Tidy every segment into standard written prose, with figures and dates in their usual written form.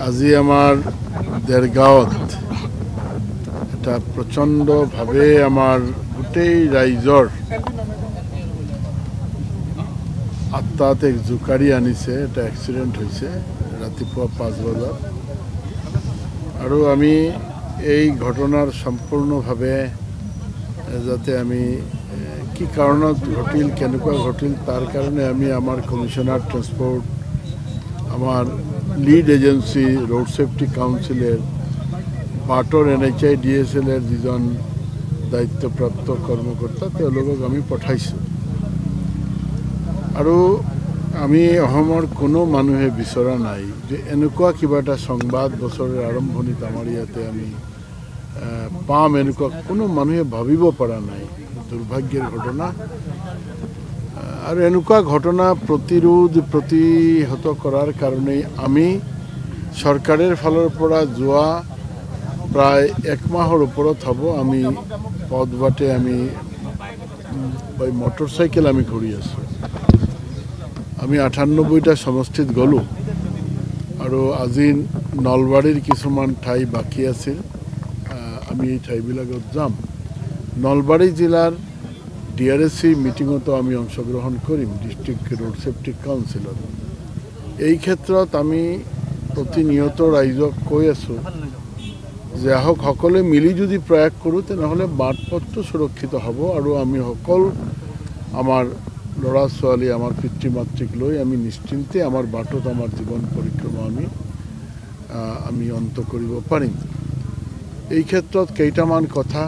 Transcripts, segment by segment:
আজি আমাৰ দেৰগাঁৱত এটা প্ৰচণ্ডভাৱে আমাৰ গোটেই ৰাইজৰ আত্মাত এক জোকাৰি আনিছে। এটা এক্সিডেণ্ট হৈছে ৰাতিপুৱা 5 বজাত, আৰু আমি এই ঘটনাৰ সম্পূৰ্ণভাৱে যাতে আমি কি কাৰণত ঘটিল, কেনেকুৱা ঘটিল, তাৰ কাৰণে আমি আমাৰ কমিশনাৰ ট্ৰান্সপোৰ্ট, আমাৰ লিড এজেন্সি ৰোড সেফটি কাউন্সিলেৰ, বাটৰ NHI DSL-এৰ যিজন দায়িত্বপ্ৰাপ্ত কৰ্মকৰ্তা তেওঁলোকক আমি পঠাইছোঁ। আৰু আমি অসমৰ কোনো মানুহে বিচৰা নাই যে এনেকুৱা কিবা এটা সংবাদ বছৰৰ আৰম্ভণিত আমাৰ ইয়াতে আমি পাম, এনেকুৱা কোনো মানুহে ভাবিব পৰা নাই। দুৰ্ভাগ্যৰ ঘটনা, আৰু এনেকুৱা ঘটনা প্ৰতিহত কৰাৰ কাৰণেই আমি চৰকাৰৰ ফালৰ পৰা যোৱা প্ৰায় 1 মাহৰ ওপৰত হ'ব আমি পদবাটে আমি মটৰচাইকেল আমি ঘূৰি আছোঁ। আমি 98টা সমষ্টিত গ'লোঁ, আৰু আজি নলবাৰীৰ কিছুমান ঠাই বাকী আছিল। আমি এই ঠাইবিলাকত যাম। নলবাৰী জিলাৰ DRSC মিটিঙতো আমি অংশগ্ৰহণ কৰিম, ডিষ্ট্ৰিক্ট ৰোড সেফটি কাউন্সিলত। এই ক্ষেত্ৰত আমি প্ৰতিনিয়ত ৰাইজক কৈ আছোঁ যে আহক সকলোৱে মিলি যদি প্ৰয়াস কৰোঁ তেনেহ'লে বাটপথটো সুৰক্ষিত হ'ব, আৰু আমি সকলো আমাৰ ল'ৰা ছোৱালী, আমাৰ পিতৃ মাতৃক লৈ আমি নিশ্চিন্তে আমাৰ বাটত আমাৰ জীৱন পৰিক্ৰমা আমি অন্ত কৰিব পাৰিম। এই ক্ষেত্ৰত কেইটামান কথা,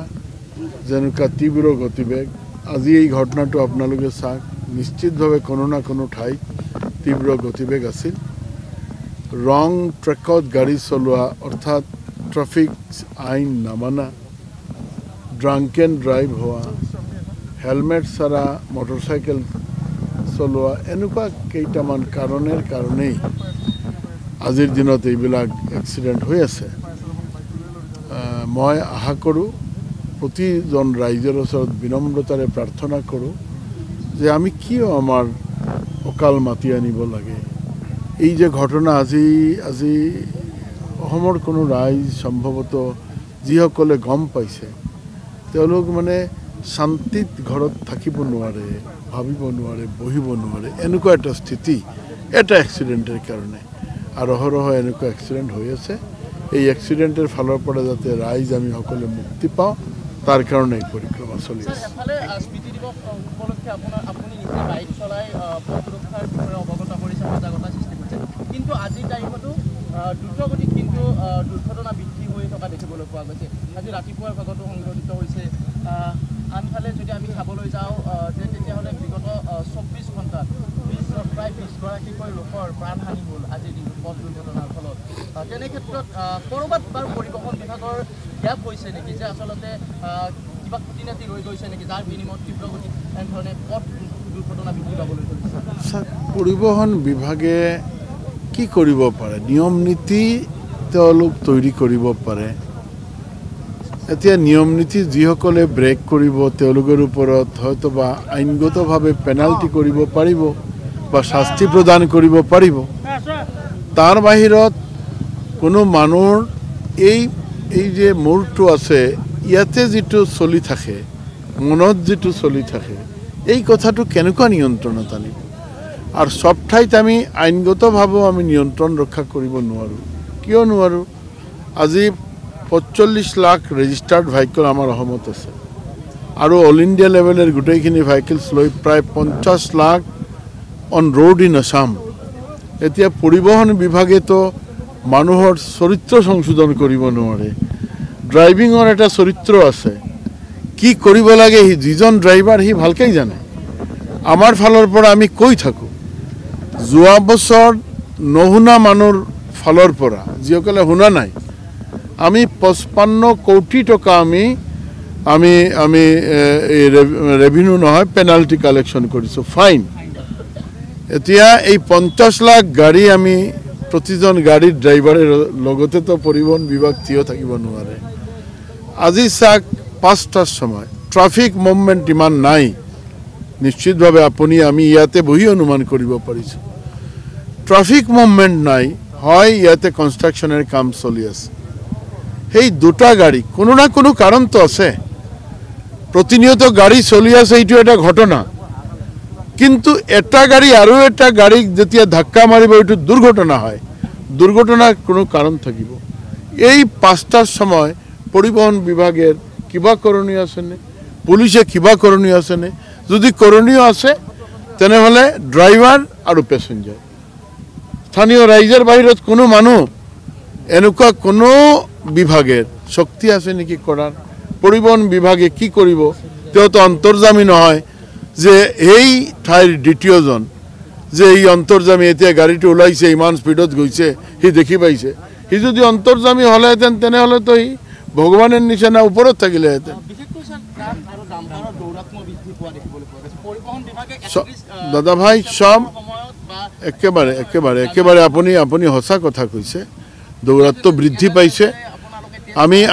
যেনেকুৱা তীব্ৰ গতিবেগ। আজি এই ঘটনাটো আপোনালোকে চাওক, নিশ্চিতভাৱে কোনো না কোনো ঠাইত তীব্ৰ গতিবেগ আছিল। ৰং ট্ৰেকত গাড়ী চলোৱা, অৰ্থাৎ ট্ৰাফিক আইন নামানা, ড্ৰাংক এণ্ড ড্ৰাইভ হোৱা, হেলমেট চাৰা মটৰচাইকেল চলোৱা, এনেকুৱা কেইটামান কাৰণেই আজিৰ দিনত এইবিলাক এক্সিডেণ্ট হৈ আছে। মই আশা কৰোঁ, প্ৰতিজন ৰাইজৰ ওচৰত বিনম্ৰতাৰে প্ৰাৰ্থনা কৰোঁ যে আমি কিয় আমাৰ অকাল মাতি আনিব লাগে। এই যে ঘটনা আজি অসমৰ কোনো ৰাইজ সম্ভৱতঃ যিসকলে গম পাইছে তেওঁলোক মানে শান্তিত ঘৰত থাকিব নোৱাৰে, ভাবিব নোৱাৰে, বহিব নোৱাৰে, এনেকুৱা এটা স্থিতি এটা এক্সিডেণ্টেৰ কাৰণে। আৰু অহৰহ এনেকুৱা এক্সিডেণ্ট হৈ আছে। এই এক্সিডেণ্টেৰ ফালৰ পৰা যাতে ৰাইজ আমি সকলোৱে মুক্তি পাওঁ, তাৰ কাৰণে এই পৰিক্ৰমা চলি আছে। কিন্তু আজিৰ টাইমতো দ্ৰুতগতিত কিন্তু দুৰ্ঘটনা বৃদ্ধি হৈ থকা দেখিবলৈ পোৱা গৈছে। আজি ৰাতিপুৱাৰ ভাগতো সংঘটিত হৈছে। আনফালে যদি আমি চাবলৈ যাওঁ যে তেতিয়াহ'লে বিগত 24 ঘণ্টাত প্ৰায় 20গৰাকীকৈ লোকৰ প্ৰাণহানি হ'ল আজিৰ দিনটোত পথ দুৰ্ঘটনাৰ ফলত। তেনে ক্ষেত্ৰত ক'ৰবাত বাৰু পৰিবহণ বিভাগৰ গ্যাপ হৈছে নেকি, যে আচলতে কিবা খুটি নাতি ৰৈ গৈছে নেকি, যাৰ বিনিময়ত তীব্ৰগতিত এনেধৰণে পথ দুৰ্ঘটনা বৃদ্ধি পাবলৈ ধৰিছে? পৰিবহণ বিভাগে কি কৰিব পাৰে? নিয়ম নীতি তেওঁলোক তৈৰি কৰিব পাৰে। এতিয়া নিয়ম নীতি যিসকলে ব্ৰেক কৰিব তেওঁলোকৰ ওপৰত হয়তো বা আইনগতভাৱে পেনাল্টি কৰিব পাৰিব বা শাস্তি প্ৰদান কৰিব পাৰিব। তাৰ বাহিৰত কোনো মানুহৰ এই যে মূৰটো আছে ইয়াতে যিটো চলি থাকে, মনত যিটো চলি থাকে, এই কথাটো কেনেকুৱা নিয়ন্ত্ৰণত আনিব? আৰু সব ঠাইত আমি আইনগতভাৱেও আমি নিয়ন্ত্ৰণ ৰক্ষা কৰিব নোৱাৰোঁ। কিয় নোৱাৰোঁ? আজি 45 লাখ ৰেজিষ্টাৰ্ড ভেহিকল আমাৰ অসমত আছে, আৰু অল ইণ্ডিয়া লেভেলৰ গোটেইখিনি ভেহিকলছ লৈ প্ৰায় 50 lakh on road in Assam. এতিয়া পৰিবহণ বিভাগেতো মানুহৰ চৰিত্ৰ সংশোধন কৰিব নোৱাৰে। ড্ৰাইভিঙৰ এটা চৰিত্ৰ আছে, কি কৰিব লাগে যিজন ড্ৰাইভাৰ সি ভালকৈ জানে। আমাৰ ফালৰ পৰা আমি কৈ থাকোঁ, যোৱা বছৰ নুশুনা মানুহৰ ফালৰ পৰা, যিসকলে শুনা নাই, আমি 55 কোটি টকা আমি ৰেভিনিউ নহয় পেনাল্টি কালেকশ্যন কৰিছোঁ, ফাইন। এতিয়া এই 50 লাখ গাড়ী আমি প্ৰতিজন গাড়ীৰ ড্ৰাইভাৰৰ লগতেতো পৰিবহণ বিভাগ থিয় থাকিব নোৱাৰে। আজি চাওক 5টাৰ সময় ট্ৰাফিক মুভমেণ্ট ইমান নাই, নিশ্চিতভাৱে আমি ইয়াতে বহি অনুমান কৰিব পাৰিছোঁ। ট্ৰাফিক মুভমেণ্ট নাই, হয় ইয়াতে কনষ্ট্ৰাকশ্যনেৰ কাম চলি আছে সেই দুটা গাড়ী কোনো না কোনো কাৰণ তো আছে প্ৰতিনিয়ত গাড়ী চলি আছে এইটো এটা ঘটনা কিন্তু এটা গাড়ী আৰু এটা গাড়ীক যেতিয়া ধাক্কা মাৰিব এইটো দুৰ্ঘটনা হয় দুৰ্ঘটনাৰ কোনো কাৰণ থাকিব এই 5টাৰ সময় পৰিবহন বিভাগেৰ কিবা কৰণীয় আছে নে পুলিশে কিবা কৰণীয় আছে নে যদি কৰণীয় আছে তেনেহলে ড্ৰাইভাৰ আৰু প্যাসেঞ্জাৰ স্থানীয় ৰাইজেৰ বাহিৰত কোনো মানুহ এনেকুৱা কোনো বিভাগেৰ শক্তি আছে নেকি কৰাৰ পৰিবহন বিভাগে কি কৰিব তেও তো অন্তৰ্জামী নহয় যে এই ঠাইৰ দ্বিতীয়জন যে এই অন্তৰ্জামী এতিয়া গাড়ীটো ওলাইছে ইমান স্পীডত গৈছে হি দেখি পাইছে হি যদি অন্তৰ্জামী হলেহেঁতেন তেনেহলে তো হি ভগৱানেৰ নিচিনা ওপৰত থাকিলেহেঁতেন দাদা ভাই সব একেবাৰে একেবাৰে একেবাৰে আপুনি সঁচা কথা কৈছে দৌৰাত্ম বৃদ্ধি পাইছে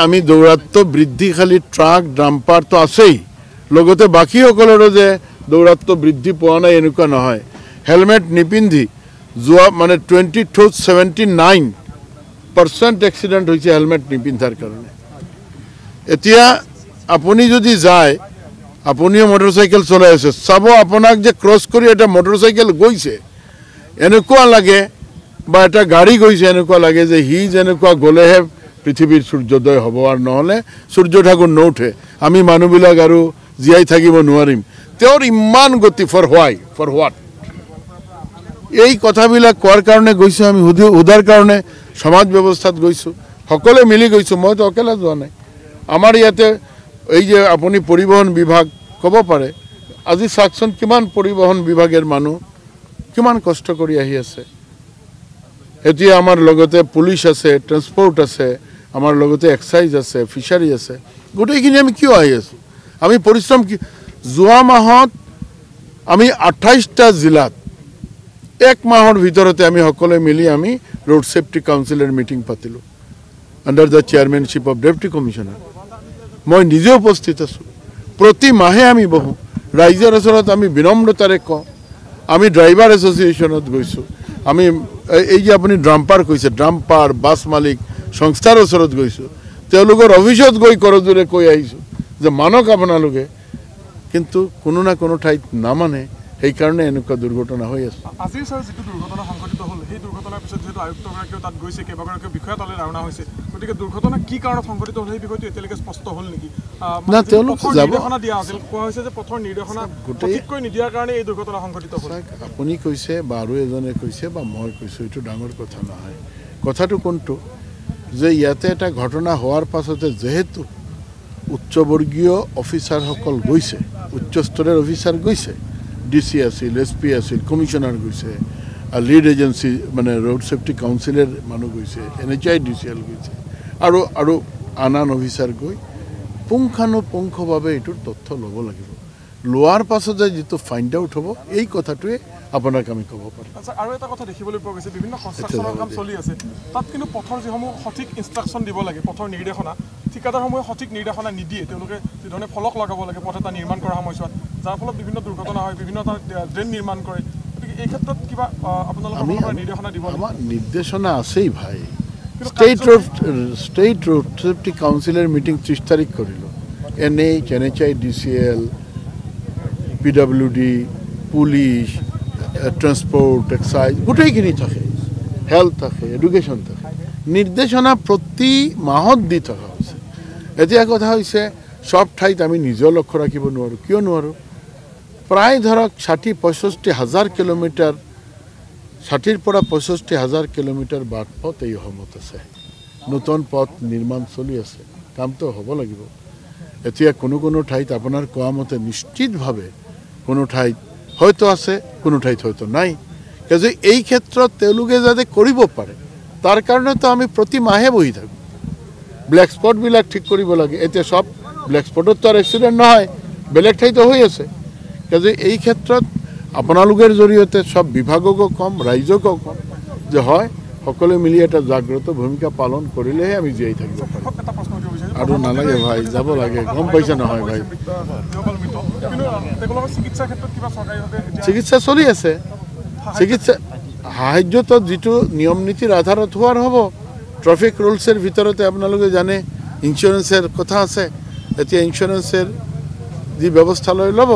আমি দৌৰাত্ম বৃদ্ধি খালি ট্ৰাক ডাম্পাৰ তো আছেই লগতে বাকীসকলৰো যে দৌৰাত্ম বৃদ্ধি পোৱা নাই এনেকুৱা নহয় হেলমেট নিপিন্ধি যোৱা মানে 79% এক্সিডেণ্ট হৈছে হেলমেট নিপিন্ধাৰ কাৰণে এতিয়া আপুনি যদি যায় আপুনিও মোটৰসাইকেল চলাই আছে চাব আপোনাক যে ক্ৰছ কৰি এটা মোটৰসাইকেল গৈছে এনেকুৱা লাগে বা এটা গাড়ী গৈছে এনেকুৱা লাগে যে হি যেনেকুৱা গলেহে পৃথিৱীৰ সূৰ্যোদয় হ'ব আৰু নহলে সূৰ্য ঠাকুৰ নুঠে আমি মানুহবিলাক আৰু জীয়াই থাকিব নোৱাৰিম তেওঁৰ ইমান গতি ফৰ হোৱাট এই কথাবিলাক কোৱাৰ কাৰণে গৈছো আমি উদাৰ কাৰণে সমাজ ব্যৱস্থাত গৈছো সকলোৱে মিলি গৈছো মই তো অকেলা যোৱা নাই আমাৰ ইয়াতে এই যে আপুনি পৰিবহন বিভাগ ক'ব পাৰে আজি চাকচোন কিমান পৰিবহন বিভাগেৰ মানুহ কিমান কষ্ট কৰি আহি আছে এতিয়া আমাৰ লগতে পুলিশ আছে ট্ৰান্সপোৰ্ট আছে আমাৰ লগতে এক্সাইজ আছে ফিশাৰি আছে গোটেইখিনি আমি কিয় আহি আছো আমি পৰিশ্ৰম যোৱা মাহত আমি 28টা জিলাত এক মাহৰ ভিতৰতে আমি সকলোৱে মিলি আমি ৰোড সেফটি কাউন্সিলৰ মিটিং পাতিলো under the chairmanship of deputy commissioner মই নিজে উপস্থিত আছো প্ৰতি মাহে আমি বহু ৰাইজেৰ ওচৰত আমি বিনম্ৰতাৰে কওঁ আমি ড্ৰাইভাৰ এসোসিয়েশনত গৈছো আমি এই যে আপুনি ডাম্পাৰ কৈছে ডাম্পাৰ বাস মালিক সংস্থাৰ ওচৰত গৈছো তেওঁলোকৰ অফিসত গৈ কৰজোৰে কৈ আহিছো যে মানক আপোনালোকে কিন্তু কোনো না কোনো ঠাইত নামানে সেই কাৰণে এনেকুৱা দুৰ্ঘটনা হৈ আছে আজি স্যাৰ যেটো দুৰ্ঘটনা সংঘটিত হল সেই দুৰ্ঘটনাৰ পিছত যেটো আয়ুক্তগৰাকীও তাত গৈছে কেইবাগৰাকীও বিষয়া তালে ৰাওনা হৈছে গতিকে দুৰ্ঘটনা কি কাৰণত সংঘটিত হল সেই বিষয়টো এতিয়ালৈকে স্পষ্ট হল নেকি না তেওঁলোক যাব নিৰ্দেশনা দিয়া আছিল কোৱা হৈছে যে পথৰ নিৰ্দেশনা সঠিককৈ নিদিয়াৰ কাৰণে এই দুৰ্ঘটনা সংঘটিত হল আপুনি কৈছে বা আৰু এজনে কৈছে বা মই কৈছো এইটো ডাঙৰ কথা নহয় কথাটো কোনটো যে ইয়াতে এটা ঘটনা হোৱাৰ পাছতে যেহেতু উচ্চবৰ্গীয় অফিচাৰসকল গৈছে উচ্চ স্তৰৰ অফিচাৰ গৈছে ডিসি আছিল এসপি আছিল কমিশনার গৈছে আর লিড এজেন্সি মানে রোড সেফটি কাউন্সিলের মানুষ গৈছে NHIDCL গৈছে আৰু আন অফিচাৰ গৈ পুংখানুপুংখভাৱে এইটোৰ তথ্য ল'ব লাগিব লোৱাৰ পাছতে যেটো ফাইন্ড আউট হ'ব এই কথাটোৱে আপোনাক আমি ক'ব পাৰিম আচ্ছা আৰু এটা কথা দেখিবলৈ পোৱা গৈছে বিভিন্ন কনষ্ট্ৰাকচনৰ কাম চলি আছে তাত কিন্তু পথৰ যিসমূহ সঠিক ইনষ্ট্ৰাকশন দিব লাগে পথৰ নিৰ্দেশনা ঠিকাদাৰসমূহে সঠিক নিৰ্দেশনা নিদিয়ে তেওঁলোকে যিধৰণে ফলক লগাব লাগে পথ এটা নিৰ্মাণ কৰা সময়ছোৱাত যাৰ ফলত বিভিন্ন দুৰ্ঘটনা হয় বিভিন্ন ড্ৰেইন নিৰ্মাণ কৰে গতিকে এই ক্ষেত্ৰত কিবা আপোনালোকৰ নিৰ্দেশনা দিব আমাৰ নিৰ্দেশনা আছেই ভাই স্টেট রোড সেফটি কাউন্সিলের মিটিং 30 তারিখ করিল NHIDCL PWD police transport excise গোটেইখিনি থাকে হেলথ থাকে এডুকেশন থাকে নির্দেশনা প্ৰতি মাহত দি থকা হৈছে এতিয়া কথা হৈছে সব ঠাইত আমি নিজে লক্ষ্য ৰাখিব নোৱাৰো কিয় নোৱাৰো প্ৰায় ধৰক 60-65 হাজাৰ কিলোমিটাৰ 60ৰ পৰা 65 হাজাৰ কিলোমিটাৰ বাট পথ এই অসমত আছে নতুন পথ নিৰ্মাণ চলি আছে কামটো হ'ব লাগিব এতিয়া কোনো ঠাইত আপোনাৰ কোৱা মতে নিশ্চিতভাৱে কোনো ঠাইত হয়তো আছে কোনো ঠাইত হয়তো নাই কাজে এই ক্ষেত্ৰত তেওঁলোকে যাতে কৰিব পাৰে তাৰ কাৰণে তো আমি প্ৰতি মাহে বহি থাকো ব্ল্যাক স্পট বিলাক ঠিক কৰিব লাগে এতিয়া সব ব্ল্যাক স্পটত তো এক্সিডেন্ট নহয় বেলেগ ঠাইতো হৈ আছে কাজে এই ক্ষেত্ৰত আপোনালোকৰ জৰিয়তে সব বিভাগকো কম ৰাইজকো কম যে হয় সকলে মিলি এটা জাগ্ৰত ভূমিকা পালন কৰিলেহে আমি জীয়াই থাকিব পাৰিম আৰু নালাগে ভাই যাব লাগে গম পাইছে নহয় ভাই চিকিৎসা চলি আছে সাহায্যটো যিটো নিয়ম নীতিৰ আধাৰত হোৱাৰ হ'ব ট্ৰাফিক ৰুলছৰ ভিতৰতে আপোনালোকে জানে ইঞ্চুৰেঞ্চৰ কথা আছে এতিয়া ইঞ্চুৰেঞ্চৰ যি ব্যৱস্থা লৈ ল'ব